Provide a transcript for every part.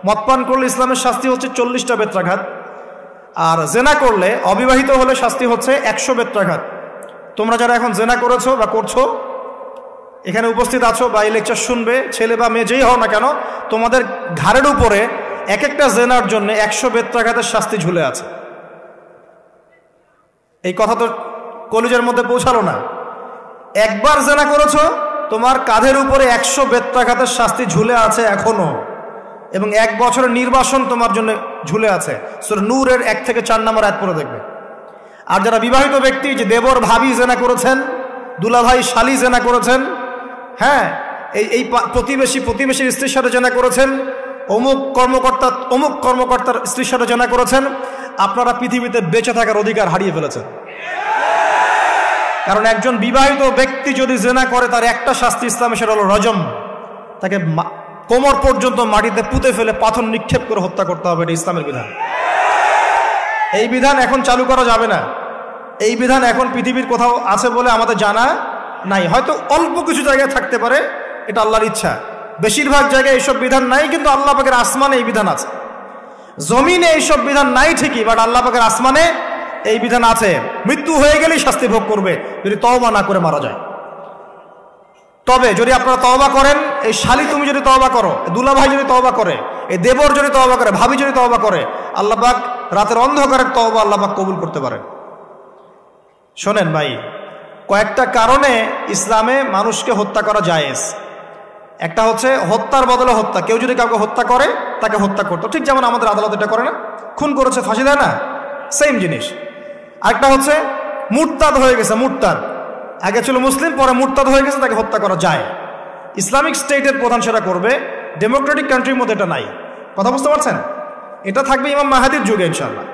মদ পান করলে ইসলামের শাস্তি হচ্ছে 40টা বেত্রাঘাত, আর জেনা করলে অবিবাহিত হলে শাস্তি হচ্ছে 100 বেত্রাঘাত। তোমরা যারা এখন জেনা করেছো বা করছো, এখানে উপস্থিত আছো বা এই লেকচার শুনবে, ছেলে বা মেয়ে যেই হও না কেন, তোমাদের ঘাড়ের উপরে এক একটা জেনার জন্য 100 বেত্রাঘাতের শাস্তি ঝুলে আছে। এই কথা তো কলিজের মধ্যে পৌঁছালো না। একবার জেনা করেছো, তোমার কাঁধের উপরে 100 বেত্রাঘাতের শাস্তি ঝুলে আছে এখনো, এবং 1 বছরের নির্বাসন তোমার জন্য ঝুলে আছে। সূরা নূরের 1 থেকে 4 নম্বর আয়াত পড়ে দেখবে। আর যারা বিবাহিত ব্যক্তি, যে দেবর ভাবি জেনা করেছেন, দুলাভাই শালি জেনা করেছেন, হ্যাঁ, এই প্রতিবেশীর স্ত্রীর সাথে জেনা করেছেন, অমুক কর্মকর্তার স্ত্রীর সাথে জেনা করেছেন, আপনারা পৃথিবীতে বেঁচে থাকার অধিকার হারিয়ে ফেলেছেন। কারণ একজন বিবাহিত ব্যক্তি যদি জেনা করে, তার একটা শাস্তি ইসলামে, সেটা হলো রজম। তাকে কোমর পর্যন্ত মাটিতে পুঁতে ফেলে পাথর নিক্ষেপ করে হত্যা করতে হবে। এটা ইসলামের বিধান। এই বিধান এখন চালু করা যাবে না। এই বিধান এখন পৃথিবীর কোথাও আছে বলে আমাদের জানা নাই। হয়তো অল্প কিছু জায়গায় থাকতে পারে, এটা আল্লাহর ইচ্ছা। বেশিরভাগ জায়গায় এইসব বিধান নাই, কিন্তু আল্লাহ পাকের আসমানে এই বিধান আছে। জমিনে এইসব বিধান নাই ঠিকই, বাট আল্লাহ পাকের আসমানে এই বিধান আছে। মৃত্যু হয়ে গেলেই শাস্তি ভোগ করবে যদি তওবা না করে মারা যায়। তবে যদি আপনারা তওবা করেন, এই শালি তুমি যদি তওবা করো, দুলাভাই যদি তওবা করে, এই দেবর যদি তওবা করে, ভাবি যদি তওবা করে, আল্লাহ পাক রাতের অন্ধকারের তওবা আল্লাহ পাক কবুল করতে পারেন। শোনেন ভাই, কয়েকটা কারণে ইসলামে মানুষকে হত্যা করা জায়েজ। একটা হচ্ছে হত্যার বদলে হত্যা। কেউ যদি কাউকে হত্যা করে, তাকে হত্যা করতো, ঠিক যেমন আমাদের আদালত এটা করে না, খুন করেছে ফাঁসি দেয় না, সেম জিনিস। আরেকটা হচ্ছে মুরতাদ হয়ে গেছে, মুরতাদ, আগে ছিল মুসলিম, পরে মুরতাদ হয়ে গেছে, তাকে হত্যা করা যায়। ইসলামিক স্টেটের প্রধান সেটা করবে, ডেমোক্রেটিক কান্ট্রির মধ্যে এটা নাই। কথা বুঝতে পারছেন? এটা থাকবে ইমাম মাহাদির যুগে ইনশাআল্লাহ,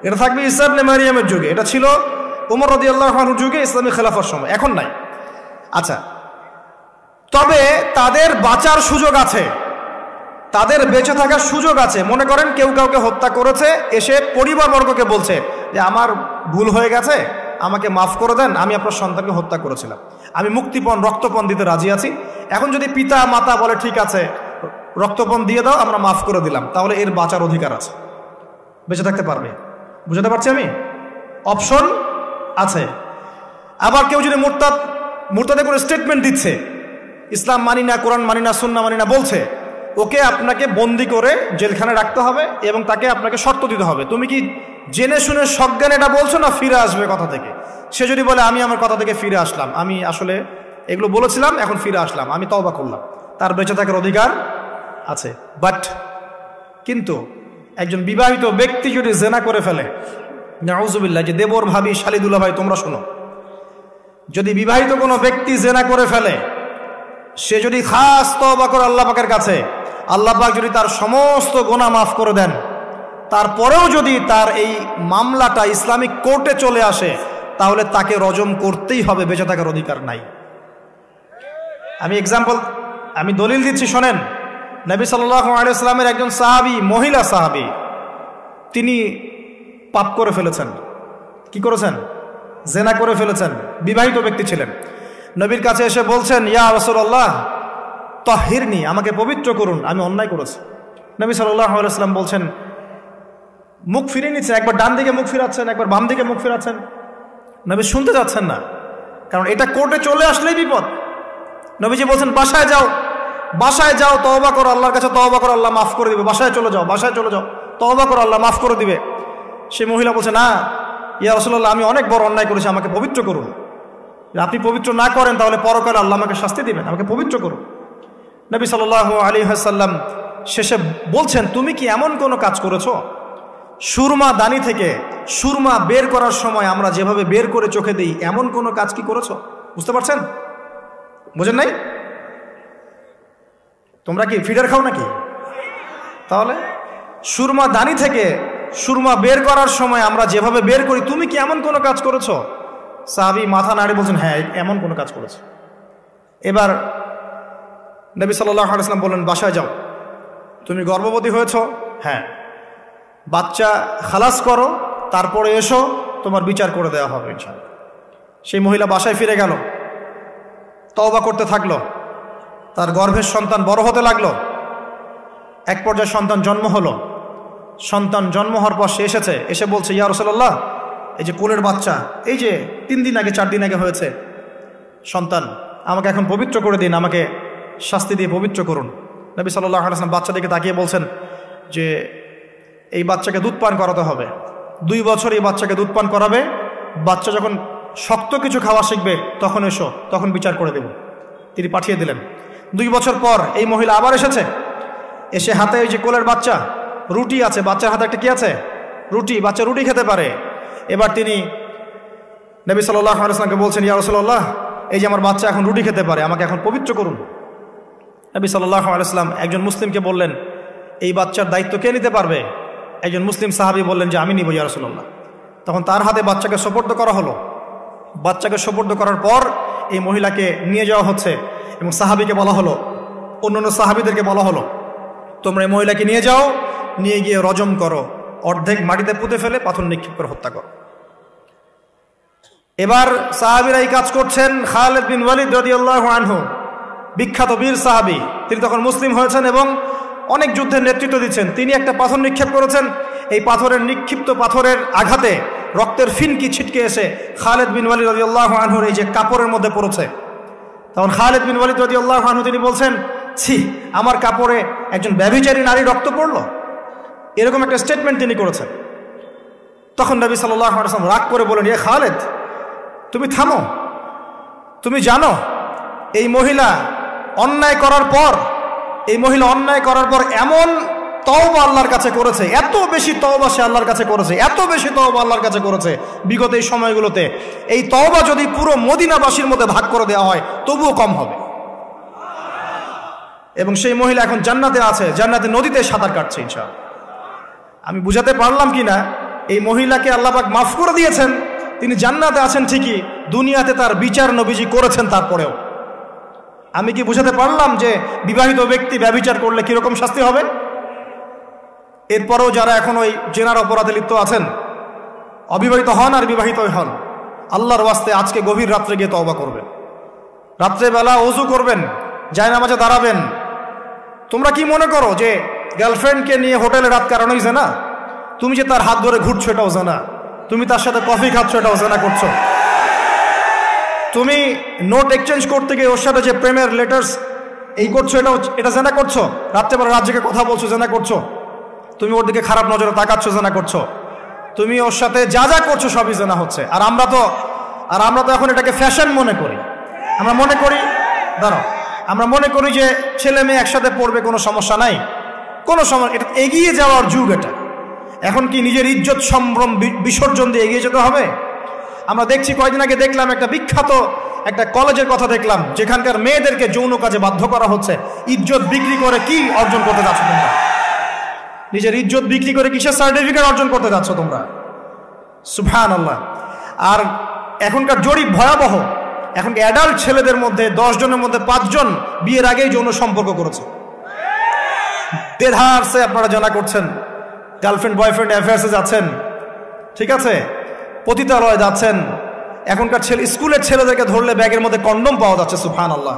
এটা থাকবে ঈসা ইবনে মারইয়ামের যুগে, এটা ছিল ওমর রাদিয়াল্লাহু আনহুর যুগে, ইসলামী খেলাফার সময়, এখন নাই। আচ্ছা, তবে তাদের বাঁচার সুযোগ আছে, তাদের বেঁচে থাকার সুযোগ আছে। মনে করেন কেউ কাউকে হত্যা করেছে, এসে পরিবারবর্গকে বলছে যে আমার ভুল হয়ে গেছে, আমাকে মাফ করে দেন, আমি আপনার সন্তানকে হত্যা করেছিলাম, আমি মুক্তিপণ রক্তপণ দিতে রাজি আছি। এখন যদি পিতা মাতা বলে ঠিক আছে রক্তপণ দিয়ে দাও, আমরা মাফ করে দিলাম, তাহলে এর বাঁচার অধিকার আছে, বেঁচে থাকতে পারবে। বুঝতে পারছি আমি? অপশন আছে। আবার কেউ যদি মুরতাদে করে স্টেটমেন্ট দিচ্ছে, ইসলাম মানি না, কোরআন মানি না, সুন্নাহ মানি না বলছে, ওকে আপনাকে বন্দি করে জেলখানায় রাখতে হবে এবং তাকে আপনাকে শর্ত দিতে হবে, তুমি কি জেনে শুনে সজ্ঞানে এটা বলছো না ফিরে আসবে কথা থেকে। সে যদি বলে আমি আমার কথা থেকে ফিরে আসলাম, আমি আসলে এগুলো বলেছিলাম, এখন ফিরে আসলাম, আমি তওবা করলাম, তার বেঁচে থাকার অধিকার আছে। বাট কিন্তু একজন বিবাহিত ব্যক্তি যদি জেনা করে ফেলে, নাউজুবিল্লাহ, যে দেবর ভাবি শালিদুল্লাহ ভাই তোমরা শোনো, যদি বিবাহিত কোনো ব্যক্তি জেনা করে ফেলে, সে যদি খাস তওবা করে আল্লাহ পাকের কাছে, আল্লাহ পাক যদি তার সমস্ত গুনাহ মাফ করে দেন, তারপরেও যদি তার এই মামলাটা ইসলামিক কোর্টে চলে আসে, তাহলে তাকে রজম করতেই হবে, বেঁচে থাকার অধিকার নাই। আমি দলিল দিচ্ছি, শোনেন। নবী সাল্লাল্লাহু আলাইহি ওয়াসাল্লামের একজন সাহাবী, মহিলা সাহাবী, তিনি পাপ করে ফেলেছেন। কি করেছেন? জেনা করে ফেলেছেন, বিবাহিত ব্যক্তি ছিলেন। নবীর কাছে এসে বলছেন, ইয়া রাসূলুল্লাহ তাহিরনি, আমাকে পবিত্র করুন, আমি অন্যায় করেছি। নবী সাল্লাল্লাহু আলাইহি ওয়াসাল্লাম বলছেন, মুখ ফিরিয়ে নিচ্ছে, একবার ডান দিকে মুখ ফিরাচ্ছেন, একবার বাম দিকে মুখ ফিরাচ্ছেন। নবী শুনতে যাচ্ছেন না, কারণ এটা কোর্টে চলে আসলেই বিপদ। নবীজি বলছেন, বাসায় যাও, তওবা করো, আল্লাহর কাছে তওবা করো, আল্লাহ মাফ করে দিবে। বাসায় চলে যাও, তওবা করো, আল্লাহ মাফ করে দিবে। সে মহিলা বলছে, না ইয়া রাসূলুল্লাহ, আমি অনেক বড় অন্যায় করেছি, আমাকে পবিত্র করুন। আপনি পবিত্র না করেন তাহলে পরকালে আল্লাহ আমাকে শাস্তি দিবেন, আমাকে পবিত্র করুন। নবী সাল্লাল্লাহু আলাইহি ওয়াসাল্লাম শেষে বলছেন, তুমি কি এমন কোনো কাজ করেছো, সুরমা দানি থেকে সুরমা বের করার সময় আমরা যেভাবে বের করে চোখে দিই, এমন কোনো কাজ কি করেছো? বুঝতে পারছেন? বুঝেন নাই? তোমরা কি ফিডার খাও নাকি? তাহলে সুরমা দানি থেকে সুরমা বের করার সময় আমরা যেভাবে বের করি, তুমি কি এমন কোনো কাজ করেছো? সাহাবী মাথা নাড়ে বলছেন, হ্যাঁ এমন কোনো কাজ করেছে। এবার নবী সাল্লাল্লাহু আলাইহি ওয়াসাল্লাম বললেন, বাসায় যাও, তুমি গর্ভবতী হয়েছো, হ্যাঁ, বাচ্চা খালাস করো, তারপরে এসো, তোমার বিচার করে দেওয়া হবে ইনশাআল্লাহ। সেই মহিলা বাসায় ফিরে গেল, তওবা করতে থাকলো, তার গর্ভের সন্তান বড় হতে লাগলো। এক পর্যায়ে সন্তান জন্ম হলো। সন্তান জন্ম হওয়ার পর সে এসে বলছে, ইয়া রাসূলুল্লাহ, এই যে কোলের বাচ্চা, এই যে 3 দিন আগে 4 দিন আগে হয়েছে সন্তান, আমাকে এখন পবিত্র করে দিন, আমাকে শাস্তি দিয়ে পবিত্র করুন। নবী সাল্লাল্লাহু আলাইহি ওয়াসাল্লাম বাচ্চা দিকে তাকিয়ে বলছেন যে এই বাচ্চাকে দুধ পান করাতে হবে, 2 বছর এই বাচ্চাকে দুধ পান করাবে, বাচ্চা যখন শক্ত কিছু খাওয়া শিখবে তখন এসো, তখন বিচার করে দেব। তিনি পাঠিয়ে দিলেন। 2 বছর পর এই মহিলা আবার এসে হাতে ওই যে কোলের বাচ্চা, রুটি আছে, বাচ্চার হাতে একটা কি আছে, রুটি, বাচ্চা রুটি খেতে পারে। এবার তিনি নবী সাল্লাল্লাহু আলাইহি ওয়াসাল্লামকে বলছেন, ইয়া রাসূলুল্লাহ, এই যে আমার বাচ্চা এখন রুটি খেতে পারে, আমাকে এখন পবিত্র করুন। নবী সাল্লাল্লাহু আলাইহি ওয়াসাল্লাম একজন মুসলিমকে বললেন, এই বাচ্চার দায়িত্ব কে নিতে পারবে? একজন মুসলিম সাহাবী বললেন যে আমি নিব ইয়া রাসূলুল্লাহ। তখন তার হাতে বাচ্চাকে সোপর্দ করা হলো। বাচ্চাকে সোপর্দ করার পর এই মহিলাকে নিয়ে যাওয়া হচ্ছে এবং সাহাবীকে বলা হলো, অন্যান্য সাহাবীদেরকে বলা হলো, তোমরা এই মহিলাকে নিয়ে যাও, নিয়ে গিয়ে রজম করো, অর্ধেক মাটিতে পুঁতে ফেলে পাথর নিক্ষেপ করে হত্যা করো। এবার সাহাবীরা এই কাজ করছেন। খালিদ বিন ওয়ালিদ রাদিয়াল্লাহু আনহু, বিখ্যাত বীর সাহাবী, তিনি তখন মুসলিম হয়েছেন এবং অনেক যুদ্ধের নেতৃত্ব দিচ্ছেন। তিনি একটা পাথর নিক্ষেপ করেছেন। এই পাথরের নিক্ষিপ্ত পাথরের আঘাতে রক্তের ফিনকি ছিটকে এসে খালিদ বিন ওয়ালিদ রাদিয়াল্লাহু আনহুর এই যে কাপড়ের মধ্যে পড়েছে। তখন খালিদ বিন ওয়ালিদ রাদিয়াল্লাহু আনহু তিনি বলছেন, ছি, আমার কাপড়ে একজন ব্যভিচারী নারী রক্ত পড়লো, এরকম একটা স্টেটমেন্ট তিনি করেছেন। তখন নবী সাল্লাল্লাহু আলাইহি ওয়াসাল্লাম রাগ করে বলেন, ইয়া খালিদ, তুমি থামো, তুমি জানো এই মহিলা অন্যায় করার পর এমন তওবা আল্লাহর কাছে করেছে, এত বেশি তওবা সে আল্লাহর কাছে করেছে, এত বেশি তওবা আল্লাহর কাছে করেছে বিগত এই সময়গুলোতে, এই তওবা যদি পুরো মদিনাবাসীর মধ্যে ভাগ করে দেওয়া হয় তবুও কম হবে। এবং সেই মহিলা এখন জান্নাতে আছে, জান্নাতে নদীতে সাঁতার কাটছে ইনশাআল্লাহ। আমি বুঝাতে পারলাম কিনা, এই মহিলাকে আল্লাহ পাক মাফ করে দিয়েছেন, তিনি জান্নাতে আছেন ঠিকই, দুনিয়াতে তার বিচার নবীজি করেছেন। তারপরেও আমি কি বুঝাতে পারলাম যে বিবাহিত ব্যক্তি ব্যভিচার করলে কিরকম শাস্তি হবে? এরপরেও যারা এখন ওই জেনার অপরাধে লিপ্ত আছেন, অবিবাহিত হন আর বিবাহিত হন, আল্লাহর ওয়াস্তে আজকে গভীর রাত্রে গিয়ে তওবা করবেন, রাত্রেবেলা ওযু করবেন, জায়নামাজে দাঁড়াবেন। তোমরা কি মনে করো যে গার্লফ্রেন্ডকে নিয়ে হোটেলে রাত কাটানোই জানা? তুমি যে তার হাত ধরে ঘুরছো এটাও জানা, তুমি তার সাথে কফি খাচ্ছ এটাও জানা করছো, তুমি নোট এক্সচেঞ্জ করতে গিয়ে ওর সাথে যে প্রেমের লেটার্স এই করছো এটা জানা করছো, রাত্রেবেলা রাত জেগে কথা বলছো জানা করছো, তুমি ওর দিকে খারাপ নজরে তাকাচ্ছ জানা করছো, তুমি ওর সাথে যা যা করছো সবই জানা হচ্ছে। আর আমরা তো এখন এটাকে ফ্যাশন মনে করি। আমরা মনে করি যে ছেলে মেয়ে একসাথে পড়বে, কোনো সমস্যা নাই, কোনো সমস্যা, এটা এগিয়ে যাওয়ার যুগ। এটা এখন কি নিজের ইজ্জত সম্ভ্রম বিসর্জন দিয়ে এগিয়ে যেতে হবে? আমরা দেখছি, কয়েকদিন আগে দেখলাম একটা বিখ্যাত একটা কলেজের কথা দেখলাম, যেখানকার মেয়েদেরকে যৌন কাজে বাধ্য করা হচ্ছে। ইজ্জত বিক্রি করে কি অর্জন করতে যাচ্ছ তোমরা? নিজের ইজ্জত বিক্রি করে কিসের সার্টিফিকেট অর্জন করতে যাচ্ছ তোমরা? সুবহানাল্লাহ। আর এখনকার জরিপ ভয়াবহ। এখন অ্যাডাল্ট ছেলেদের মধ্যে 10 জনের মধ্যে 5 জন বিয়ের আগেই যৌন সম্পর্ক করেছে। দেধারসে আপনারা জানা করছেন, গার্লফ্রেন্ড বয়ফ্রেন্ড অ্যাফেয়ার্সে যাচ্ছেন, ঠিক আছে, পতিতালয়ে যাচ্ছেন। এখনকার স্কুলের ছেলেদেরকে ধরলে ব্যাগের মধ্যে কন্ডম পাওয়া যাচ্ছে। সুবহানাল্লাহ।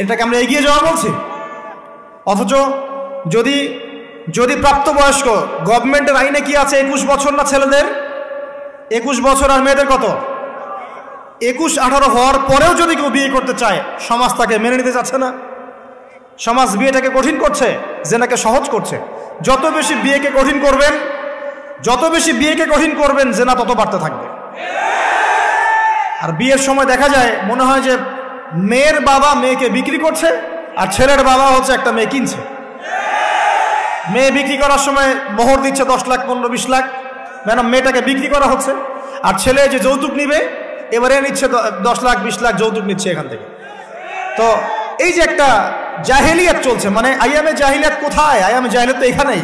এটাকে আমরা এগিয়ে যাওয়া বলছি। অথচ যদি প্রাপ্তবয়স্ক, গভর্নমেন্টের আইনে কি আছে, 21 বছর না ছেলেদের? 21 বছর, আর মেয়েদের কত? 21-18 হওয়ার পরেও যদি কেউ বিয়ে করতে চায়, সমাজ তাকে মেনে নিতে চাচ্ছে না। সমাজ বিয়েটাকে কঠিন করছে, জেনাকে সহজ করছে। যত বেশি বিয়েকে কঠিন করবেন জেনা তত বাড়তে থাকবে। আর বিয়ের সময় দেখা যায়, মনে হয় যে মেয়ের বাবা মেয়েকে বিক্রি করছে, আর ছেলের বাবা হচ্ছে একটা মেয়ে কিনছে। মেয়ে বিক্রি করার সময় মোহর দিচ্ছে 10 লাখ, 15-20 লাখ, ম্যাডাম মেয়েটাকে বিক্রি করা হচ্ছে। আর ছেলে যে যৌতুক নিবে, এবারে নিচ্ছে 10 লাখ 20 লাখ যৌতুক নিচ্ছে এখান থেকে। তো এই যে একটা জাহেলিয়াত চলছে, মানে আইয়ামে জাহিলিয়াত কোথায়? আইয়ামে জাহিলিয়াত তো এখানেই।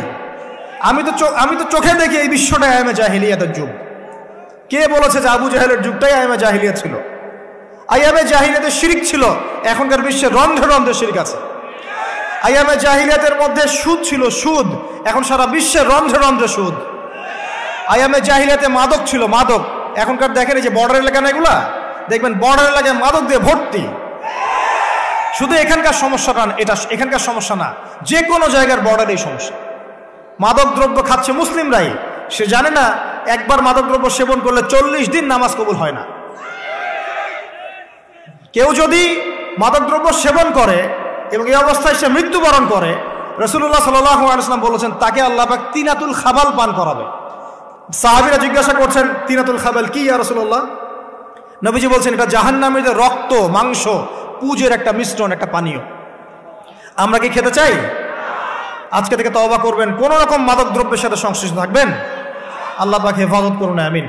আমি তো চোখে দেখি এই বিশ্বটা আইয়ামে জাহিলিয়াতের যুগ। কে বলেছে যে আবু জাহেলের যুগটাই আইয়ামে জাহিলিয়াত ছিল? আইয়ামে জাহিলিয়াতে শিরক ছিল, এখনকার বিশ্বে রন্ধ্রে রন্ধ্রে শিরক আছে। আইয়ামে জাহিলিয়াতের মধ্যে সুদ ছিল, সুদ, এখন সারা বিশ্বে রন্ধ্রে রন্ধ্রে সুদ। আইয়ামে জাহিলিয়াতে মাদক ছিল, মাদক, এখনকার দেখেন এই যে বর্ডার এলাকা, এগুলা দেখবেন বর্ডার এলাকায় মাদক দিয়ে ভর্তি। শুধু এখানকার সমস্যাটা এটা এখানকার সমস্যা না, যে কোনো জায়গার বর্ডারেই সমস্যা। মাদকদ্রব্য খাচ্ছে মুসলিমরাই, সে জানে না একবার মাদকদ্রব্য সেবন করলে 40 দিন নামাজ কবুল হয় না। কেউ যদি মাদকদ্রব্য সেবন করে এবং এই অবস্থায় সে মৃত্যুবরণ করে, রাসূলুল্লাহ সাল্লাল্লাহু আলাইহি ওয়াসাল্লাম বলেছেন তাকে আল্লাহ পাক তিনাতুল খাবাল পান করাবে। সাহাবীরা জিজ্ঞাসা করছেন তিনাতুল খাবাল কি ইয়া রাসূলুল্লাহ? নবীজি বলছেন এটা জাহান্নামীদের রক্ত, মাংস, পুজের একটা মিশ্রণ, একটা পানীয়। আমরা কি খেতে চাই? আজকে থেকে তওবা করবেন, কোন রকম মাদক দ্রব্যের সাথে সংশ্লিষ্ট থাকবেন। আল্লাহ পাক হেফাজত করুন, আমিন।